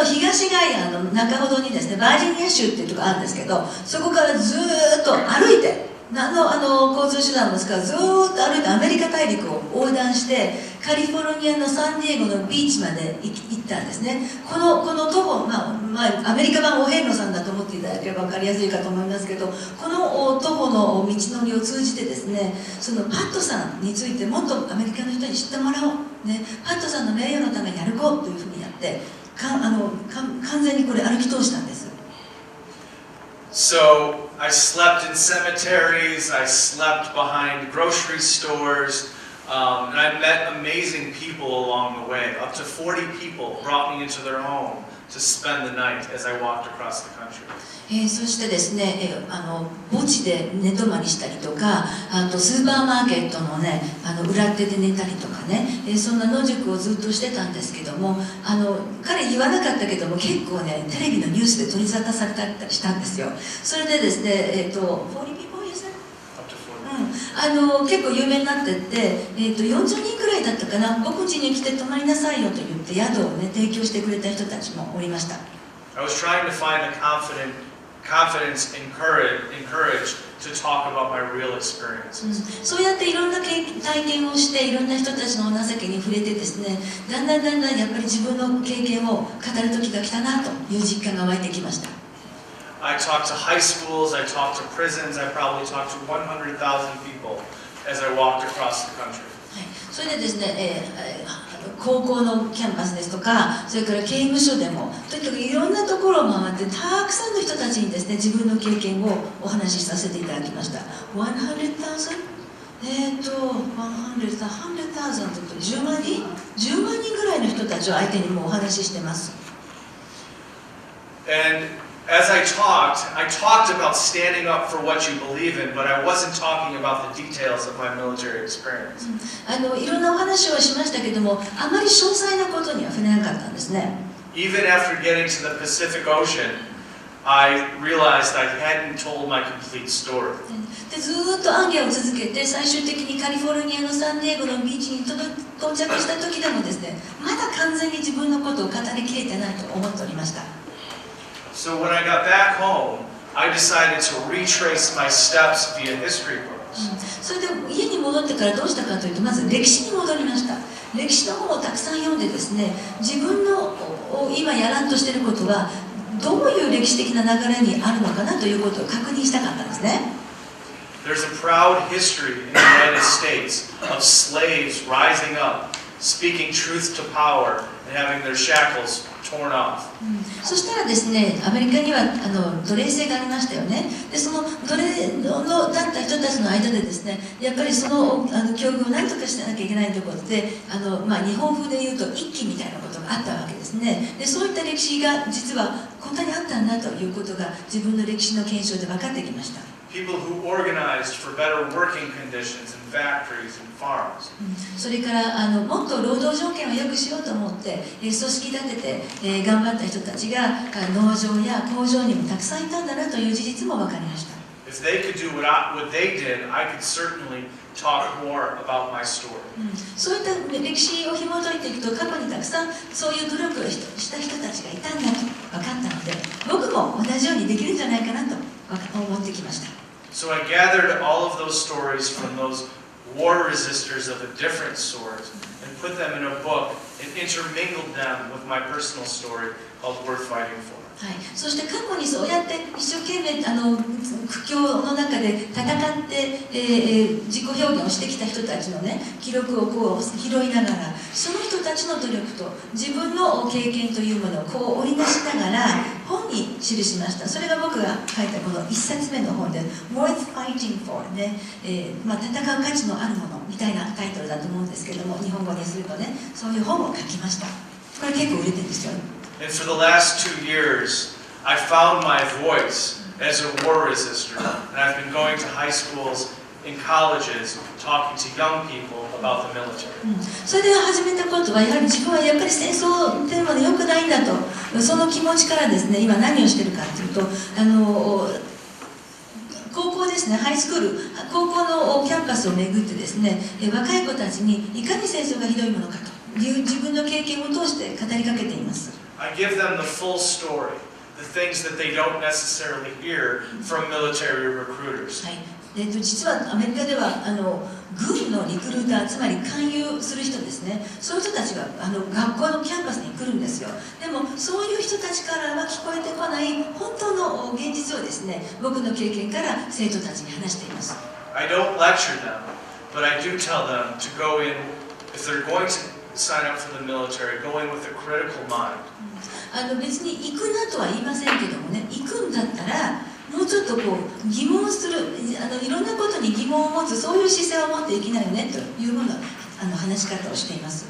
東海岸の中ほどにですね、バージニア州っていうところがあるんですけど、そこからずーっと歩いて、交通手段も使う、ずーっと歩いてアメリカ大陸を横断してカリフォルニアのサンディエゴのビーチまで行ったんですね。この徒歩、アメリカ版お遍路さんだと思っていただければ分かりやすいかと思いますけど、この徒歩の道のりを通じてですね、そのパットさんについてもっとアメリカの人に知ってもらおう、ね、パットさんの名誉のために歩こうというふうにやって完全にこれ歩き通したんです。 So I slept in cemeteries, I slept behind grocery stores, And I met amazing people along the way. Up to 40 people brought me into their home to spend the night as I walked across the country. そしてですね、墓地で寝泊まりしたりとか、あとスーパーマーケットのね、裏手で寝たりとかね、そんな野宿をずっとしてたんですけども、彼言わなかったけども結構ね、テレビのニュースで取り沙汰されたりしたんですよ。それでですね、40 people you said? 結構有名になってって、40人くらいだったかな、僕家に来て泊まりなさいよと言って宿をね、提供してくれた人たちもおりました。I was trying to find the confidence and courage to talk about my real experiences. そうやっていろんな体験をして、いろんな人たちのお情けに触れてですね、だんだんやっぱり自分の経験を語る時が来たなという実感が湧いてきました。I talked to high schools, I talked to prisons, I probably talked to 100,000 people as I walked across the country. それでですね、高校のキャンパスですとか、それから刑務所でも、とにかくいろんなところを回って、たくさんの人たちにですね、自分の経験をお話しさせていただきました。100,000? 100,000と10万人ぐらいの人たちを相手にもお話ししてます。And as I talked about standing up for what you believe in, but I wasn't talking about the details of my military experience. いろんなお話をしましたけども、あまり詳細なことには触れなかったんですね。Even after getting to the Pacific Ocean, I realized I hadn't told my complete story. でずーっと暗記を続けて、最終的にカリフォルニアのサンディエゴのビーチに到着した時でもですね、まだ完全に自分のことを語りきれてないと思っておりました。So when I got back home, I decided to retrace my steps via history books. それで家に戻ってからどうしたかというと、まず歴史に戻りました。歴史の本をたくさん読んでですね、自分の今やらんとしていることはどういう歴史的な流れにあるのかなということを確認したかったんですね。There's a proud history in the United States of slaves rising up, speaking truth to power, and having their shackles torn off. そしたらですね、アメリカには奴隷制がありましたよね。で、その奴隷だった人たちの間でですね、やっぱりその境遇を何とかしなきゃいけないということで、日本風で言うと一揆みたいなことがあったわけですね。で、そういった歴史が実はこんなにあったんだということが自分の歴史の検証で分かってきました。People who organized for better working conditions in factories and farms. それからもっと労働条件を良くしようと思って組織立てて頑張った人たちが農場や工場にもたくさんいたんだなという事実も分かりました。If they could do what they did, I could certainly talk more about my story. そういった歴史を紐解いていくと、過去にたくさんそういう努力をした人たちがいたんだと分かったので、僕も同じようにできるんじゃないかなと思ってきました。So I gathered all of those stories from those war resistors of a different sort and put them in a book and intermingled them with my personal story called Worth Fighting For. はい、そして過去にそうやって一生懸命苦境の中で戦って、自己表現をしてきた人たちのね、記録をこう拾いながら、その人たちの努力と自分の経験というものをこう織りなしながら本に記しました。それが僕が書いたこの1冊目の本で Worth Fighting For ね、戦う価値のあるものみたいなタイトルだと思うんですけども、日本語にするとね、そういう本を書きました。これ結構売れてるんですよ。And for the last 2 years, I found my voice as a war resistor. And I've been going to high schools and colleges, talking to young people about the military. それで始めたことは、やはり自分はやっぱり戦争っていうのは良くないんだと、その気持ちからですね、今何をしてるかというと、高校ですね、ハイスクール、高校のキャンパスを巡ってですね、若い子たちにいかに戦争がひどいものかという自分の経験を通して語りかけています。I give them the full story, the things that they don't necessarily hear from military recruiters. はい、実はアメリカでは軍のリクルーター、つまり勧誘する人ですね、そういう人たちが学校のキャンパスに来るんですよ。でもそういう人たちからは聞こえてこない本当の現実をですね、僕の経験から生徒たちに話しています。I don't lecture them, but I do tell them to go in, if they're going to sign up for the military, go in with a critical mind. 別に行くなとは言いませんけどもね、行くんだったらもうちょっとこう疑問する、いろんなことに疑問を持つ、そういう姿勢を持っていきなよねというものを話し方をしています。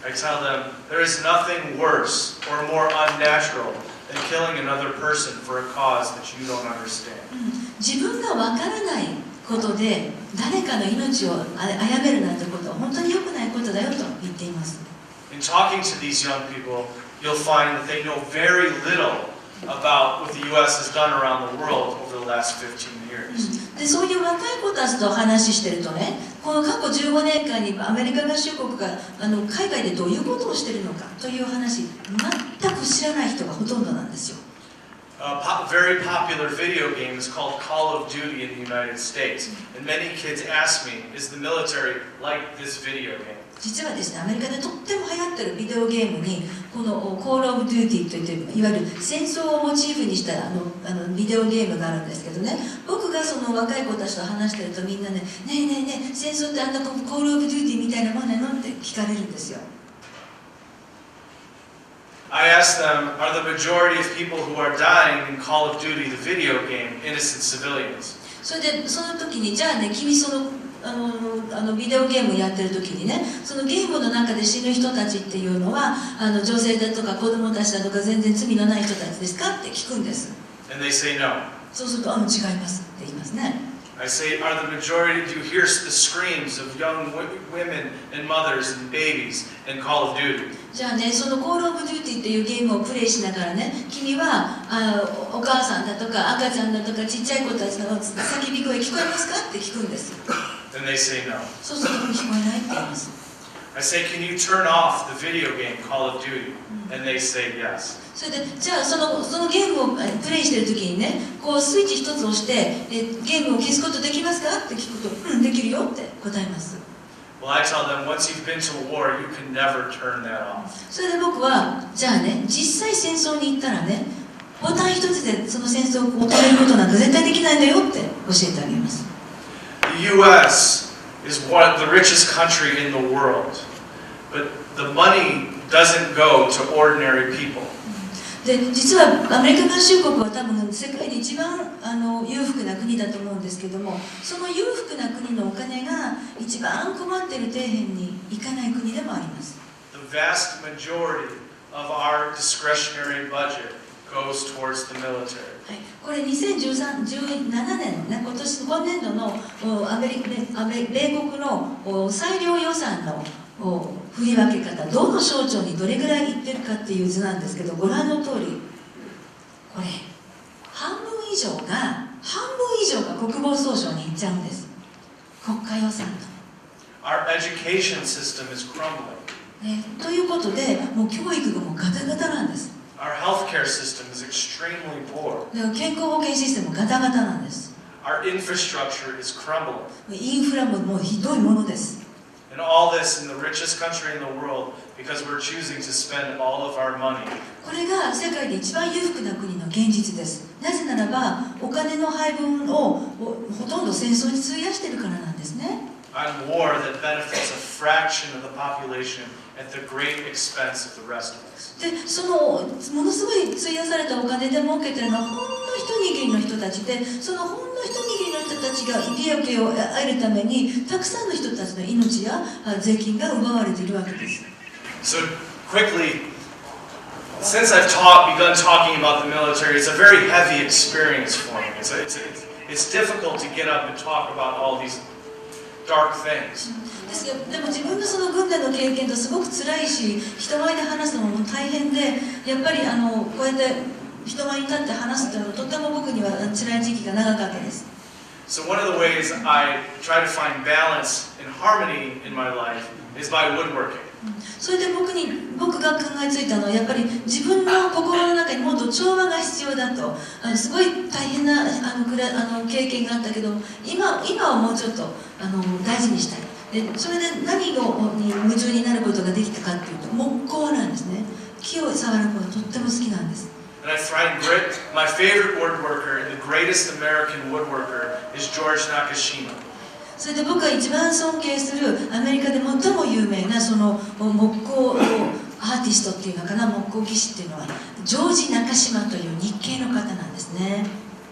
I tell them, there is nothing worse or more unnatural than killing another person for a cause that you don't understand. 自分がわからないことで誰かの命を殺めるなんてことは本当に良くないことだよと言っています。In talking to these young people, you'll find that they know very little about what the U.S. has done around the world over the last 15 years. でそういう若い子たちと話してるとね、この過去15年間にアメリカ合衆国が海外でどういうことをしているのかという話、全く知らない人がほとんどなんですよ。A very popular video game is called Call of Duty in the United States, and many kids ask me, is the military like this video game? 実はですね、アメリカでとっても流行ってるビデオゲームにこの Call of Duty といっていわゆる戦争をモチーフにしたビデオゲームがあるんですけどね、僕がその若い子たちと話してるとみんなね、ねえねえねえ、戦争ってあんな Call of Duty みたいなもんなのって聞かれるんですよ。I asked them, are the majority of people who are dying in Call of Duty, the video game, innocent civilians? それでその時にじゃあね、君そのビデオゲームをやってる時にね、そのゲームの中で死ぬ人たちっていうのは女性だとか子供たちだとか全然罪のない人たちですかって聞くんです。And they say no. そうすると違いますって言いますね。I say, are the majority, do you hear the screams of young women and mothers and babies in Call of Duty? じゃあね、その Call of Duty っていうゲームをプレイしながらね、君はお母さんだとか赤ちゃんだとかちっちゃい子たちの叫び声聞こえますかって聞くんです。And they say no. そうすると聞こえないって言います。I say, can you turn off the video game Call of Duty? And they say yes. それでじゃあそのゲームをプレイしてる時にね、こうスイッチ一つ押してゲームを消すことできますかって聞くと、できるよって答えます。Well, I tell them, once you've been to a war, you can never turn that off. それで僕はじゃあね、実際戦争に行ったらね、ボタン一つでその戦争を止めることなんか絶対できないんだよって教えてあげます。The U.S. is one of the richest country in the world, but the money doesn't go to ordinary people. で実はアメリカ合衆国は多分世界で一番裕福な国だと思うんですけども、その裕福な国のお金が一番困っている底辺に行かない国でもあります。The vast majority of our discretionary budget goes towards the military. はい、これ2017年ね、今年度の米国の裁量予算の振り分け方、どの省庁にどれぐらいいってるかっていう図なんですけど、ご覧の通りこれ半分以上が国防総省に行っちゃうんです。国家予算と。Our education system is crumbling. ね、ということでもう教育がもうガタガタなんです。Our healthcare system is extremely poor. 健康保険システムもガタガタなんです。Our infrastructure is crumbling. インフラももうひどいものです。And all this in the richest country in the world because we're choosing to spend all of our money. これが世界で一番裕福な国の現実です。なぜならばお金の配分をほとんど戦争に費やしているからなんですね。On war that benefits a fraction of the population at the great expense of the rest of us. でそのものすごい費やされたお金で儲けてるのはほんの一握りの人たちで、そのほんの一握りの人たちが利益を得るためにたくさんの人たちの命や税金が奪われているわけです。So quickly, since I've begun talking about the military, it's a very heavy experience for me. It's difficult to get up and talk about all these dark things. ですけど、でも自分のその軍での経験とすごく辛いし、人前で話すのも大変で、やっぱりこうやって人前に立って話すというのはとても僕には辛い時期が長かったです。So one of the ways I try to find balance and harmony in my life is by woodworking. それで僕が考えついたのはやっぱり自分の心の中にもっと調和が必要だと。すごい大変な経験があったけど、今はもうちょっと大事にしたい。でそれで何に夢中になることができたかっていうと木工なんですね。木を触ることがとっても好きなんです。And I find my favorite woodworker and the greatest American woodworker is George Nakashima. それで僕が一番尊敬するアメリカで最も有名なその木工アーティストっていうのかな、木工技師っていうのはジョージ・ナカシマという日系の方なんですね。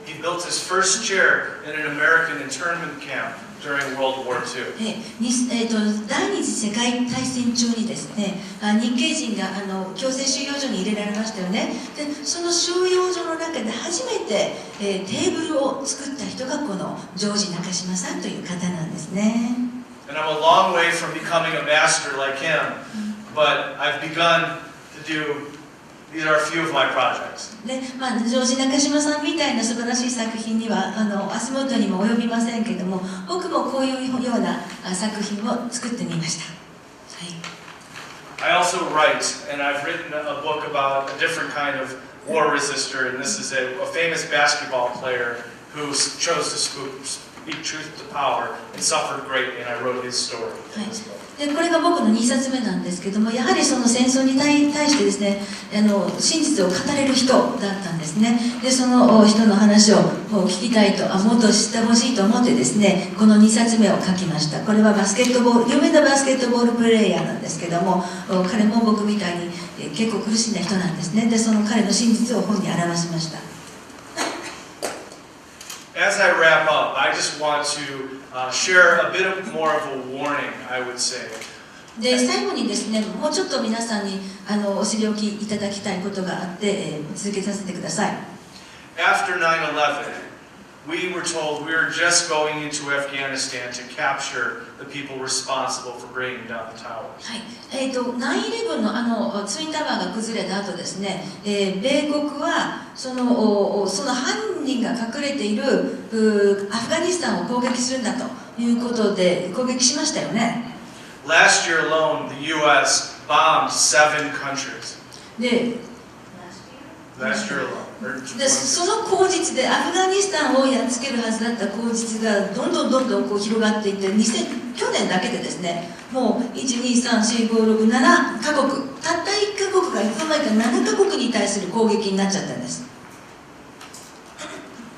He built his first chair in an American internment camp during World War II. 第二次世界大戦中にですね、日系人が強制収容所に入れられましたよね。でその収容所の中で初めて、テーブルを作った人がこのジョージ中島さんという方なんですね。And I'm a long way from becoming a master like him, but I've begun to do, these are a few of my projects. でジョージ中島さんみたいな素晴らしい作品には足元にも及びませんけれども、僕もこういうような作品を作ってみました。I also write, and I've written a book about a different kind of war resistor, and this is a famous basketball player who chose to speak truth to power and suffered greatly, and I wrote his story in this book. でこれが僕の2冊目なんですけども、やはりその戦争に対してですね、真実を語れる人だったんですね。でその人の話を聞きたいと、もっと知ってほしいと思ってですね、この2冊目を書きました。これは有名なバスケットボールプレーヤーなんですけども、彼も僕みたいに結構苦しんだ人なんですね。でその彼の真実を本に表しました。As I wrap up, I just want to share a bit more of a warning, I would say. で最後にですね、もうちょっと皆さんにお知りおきいただきたいことがあって、続けさせてください。After 9/11, we were told we were just going into Afghanistan to capture the people responsible for bringing down the towers. はい、9/11のツインタワーが崩れた後ですね、米国はその犯人が隠れているアフガニスタンを攻撃するんだということで攻撃しましたよね。Last year alone, the U.S. bombed 7 countries. で Last year alone. でその口実でアフガニスタンをやっつけるはずだった口実がどんどんこう広がっていって、去年だけでですね、もう1,2,3,4,5,6,7カ国、たった1カ国がいつの間にか7カ国に対する攻撃になっちゃったんです。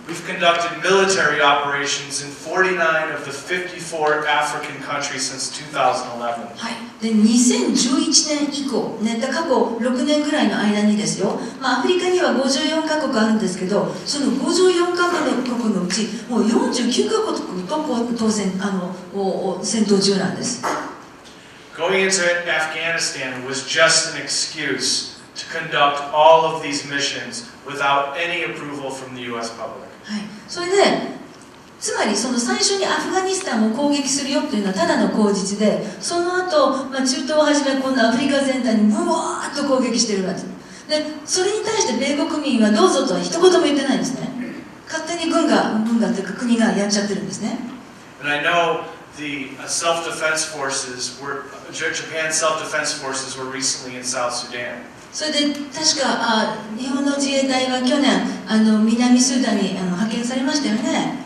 We've conducted military operations in 49 of the 54 African countries since 2011. はい、で2011年以降、ね、過去6年ぐらいの間にですよ、アフリカには54カ国あるんですけど、その54カ国のうちもう49カ国と当然戦闘中なんです。Going into Afghanistan was just an excuse to conduct all of these missions without any approval from the U.S. public. はい、それでつまりその最初にアフガニスタンを攻撃するよというのはただの口実で、その後、中東をはじめ今度アフリカ全体にブワーッと攻撃してるわけです。でそれに対して米国民はどうぞとは一言も言ってないんですね。勝手に軍がというか国がやっちゃってるんですね。And I know the self-defense forces Japan's self-defense forces were recently in South Sudan. それで確か日本の自衛隊は去年南スーダンに派遣されましたよね。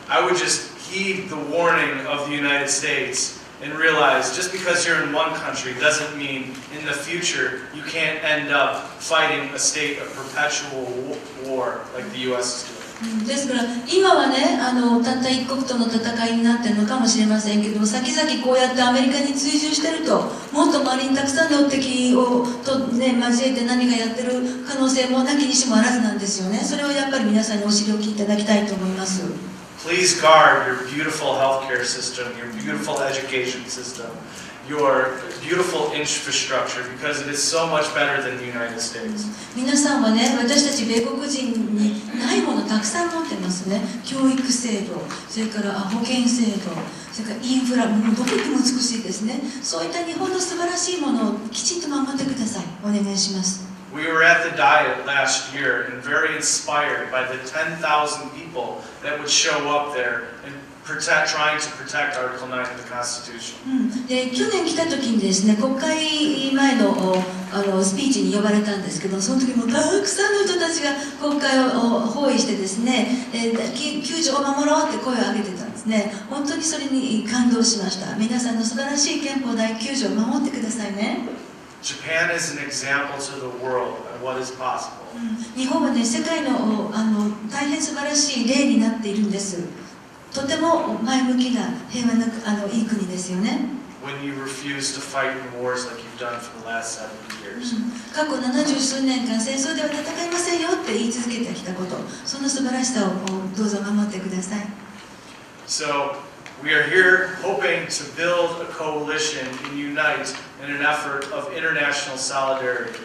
I would just heed the warning of the United States and realize just because you're in one country doesn't mean in the future you can't end up fighting a state of perpetual war like the U.S. is doing. ですから今はねたった一国との戦いになっているのかもしれませんけども、先々こうやってアメリカに追従してるともっと周りにたくさんの敵を交えて何かやってる可能性もなきにしもあらずなんですよね。それをやっぱり皆さんにお知りおきいただきたいと思います。Please guard your beautiful healthcare system, your beautiful education system, your beautiful infrastructure, because it is so much better than the United States. 皆さんはね、私たち米国人にないものたくさん持ってますね。教育制度、それから保険制度、それからインフラ、もうどこにも美しいですね。そういった日本の素晴らしいものをきちんと守ってください。お願いします。We were at the diet last year and very inspired by the 10,000 people that would show up there and trying to protect Article 9 of the Constitution. で去年来た時にですね、国会前のスピーチに呼ばれたんですけど、その時もたくさんの人たちが国会を包囲してですね、救助を守ろうって声を上げてたんですね。本当にそれに感動しました。皆さんの素晴らしい憲法第9条を守ってくださいね。Japan is an example to the world of what is possible. 日本はね、世界の大変素晴らしい例になっているんです。とても前向きな平和ないい国ですよね。When you refuse to fight in wars like you've done for the last 70 years. 過去70数年間戦争では戦いませんよって言い続けてきたこと、その素晴らしさをどうぞ守ってください。So We are here hoping to build a coalition and unite in an effort of international solidarity.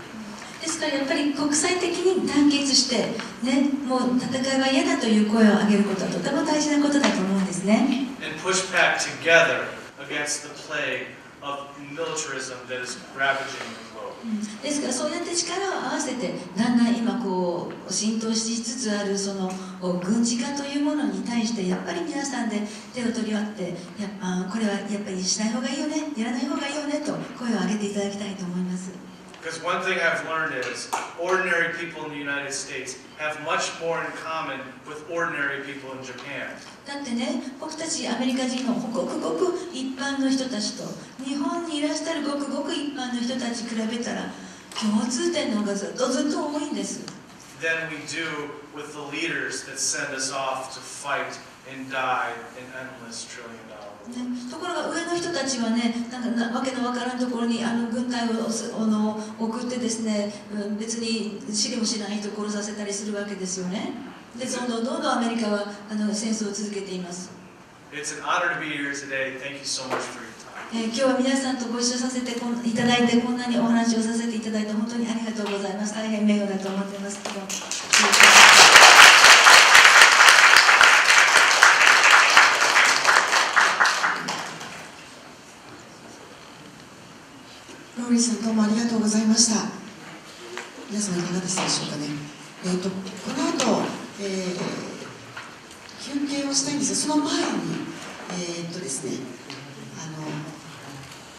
ですからやっぱり国際的に団結して、ね、もう戦いは嫌だという声を上げることはとても大事なことだと思うんですね。And push back together against the plague of militarism that is ravaging the globe. ですからそうやって力を合わせてだんだん今こう浸透しつつあるその軍事化というものに対してやっぱり皆さんで手を取り合ってこれはやっぱりしない方がいいよね、やらない方がいいよねと声を上げていただきたいと思います。Because one thing I've learned is ordinary people in the United States have much more in common with ordinary people in Japan. だってね、僕たちアメリカ人のごくごく一般の人たちと日本にいらっしゃるごくごく一般の人たち比べたら共通点の方がずっと多いんです。Than we do with the leaders that send us off to fight and die in endless trillion-dollar wars. ね、ところが上の人たちはね、わけのわからんところに軍隊を送ってですね、別に知りもしない人を殺させたりするわけですよね。で、どんどんアメリカは戦争を続けています。It's an honor to be here today. Thank you so much for your time. 今日は皆さんとご一緒させていただいて、こんなにお話をさせていただいて本当にありがとうございます。大変名誉だと思っていますけど。ローリーさん、どうもありがとうございました。皆様いかがでしたでしょうかね。この後、休憩をしたいんですが、その前にですね、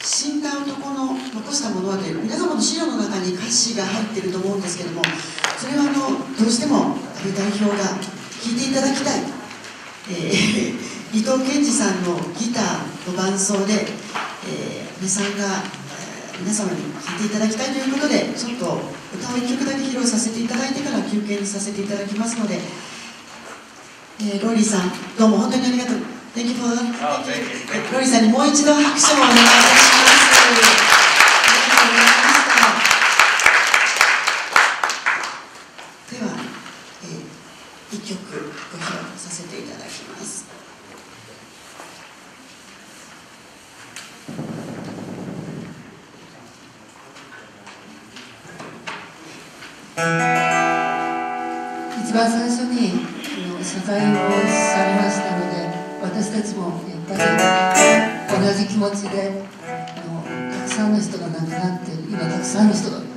死んだ男の残したものはという、皆様の資料の中に歌詞が入っていると思うんですけれども、それはどうしても代表が聴いていただきたい、伊藤健二さんのギターの伴奏で、安倍さんが皆様に聴いていただきたいということで、ちょっと歌を1曲だけ披露させていただいてから休憩にさせていただきますので、ローリーさん、どうも本当にありがとう。Thank you for thank you. ローリーさんにもう一度拍手をお願いいたします。ありがとうございました。では、1曲ご披露させていただきます。一番最初に謝罪をされましたので、私たちもやっぱり同じ気持ちでたくさんの人が亡くなっている、今たくさんの人が亡く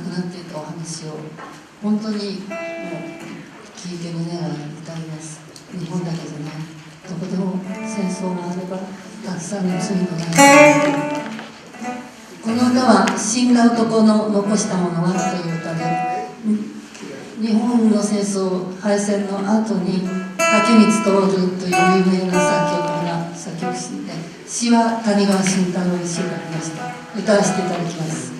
なっていたお話を本当にもう聞いて胸が痛みます。日本だけじゃない、どこでも戦争があればたくさんの罪のない。この歌は「死んだ男の残したものは」という歌で、日本の戦争敗戦の後に竹光徹という有名な作曲家が作曲して、詩は谷川俊太郎に詩がありました。歌わせていただきます。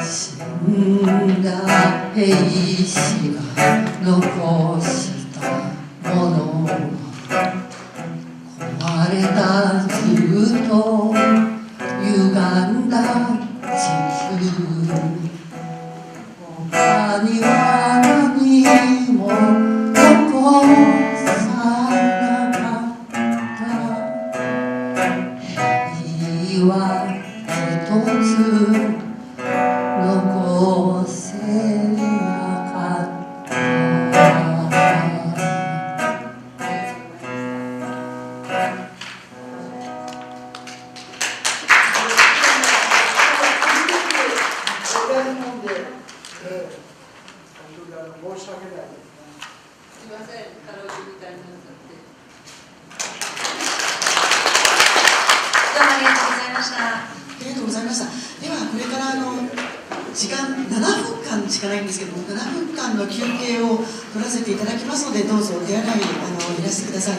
死んだ兵士が残したものは壊れた銃と歪んだ地球、他には何も残さなかった。君は一つ残せなかった。申し訳ないですね。すみません、カラオケみたいになっちゃって。どうもありがとうございました。ありがとうございました。ではこれから時間7分間しかないんですけども、7分間の休憩を取らせていただきますので、どうぞお手洗いいらしてください。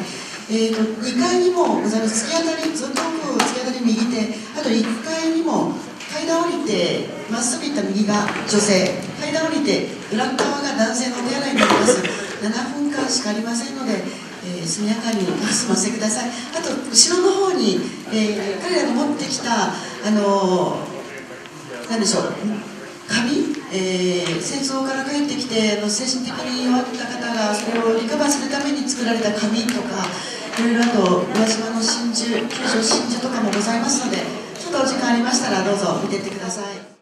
2階にもございます。突き当たり、ずっと奥突き当たり右手、あと1階にも階段降りてまっすぐ行った右が女性、階段降りて裏側が男性のお手洗いになります。7分間しかありませんので、速やかにお済ませください。あと後ろの方に、彼らが持ってきた何でしょう、紙、戦争から帰ってきて精神的に弱った方がそれをリカバーするために作られた紙とか、いろいろあと宇和島の真珠、九条真珠とかもございますので、ちょっとお時間ありましたらどうぞ見てってください。